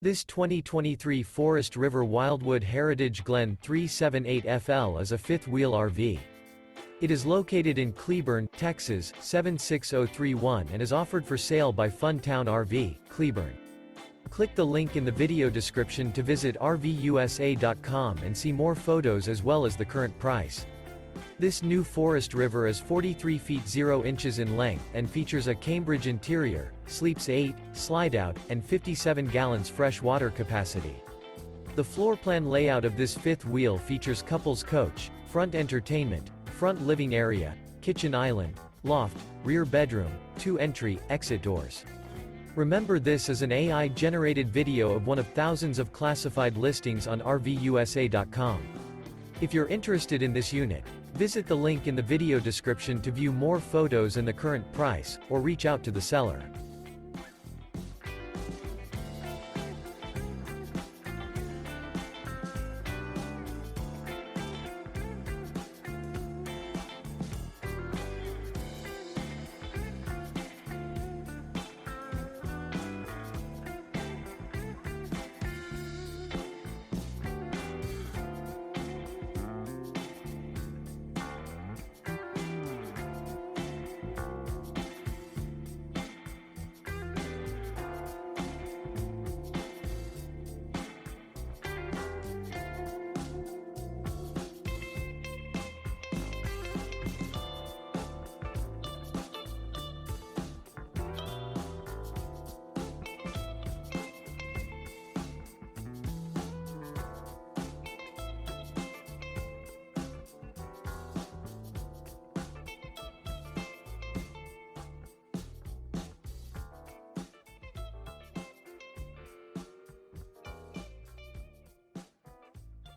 This 2023 Forest River Wildwood Heritage Glen 378FL is a fifth-wheel RV. It is located in Cleburne, Texas, 76031 and is offered for sale by Funtown RV, Cleburne. Click the link in the video description to visit RVUSA.com and see more photos as well as the current price. This new Forest River is 43 feet 0 inches in length and features a Cambridge interior, sleeps 8, Slideout, and 57 gallons fresh water capacity. The floor plan layout of this fifth wheel features couples coach, front entertainment, front living area, kitchen island, loft, rear bedroom, 2 entry/exit doors. Remember, this is an AI-generated video of one of thousands of classified listings on RVUSA.com. If you're interested in this unit, visit the link in the video description to view more photos and the current price, or reach out to the seller.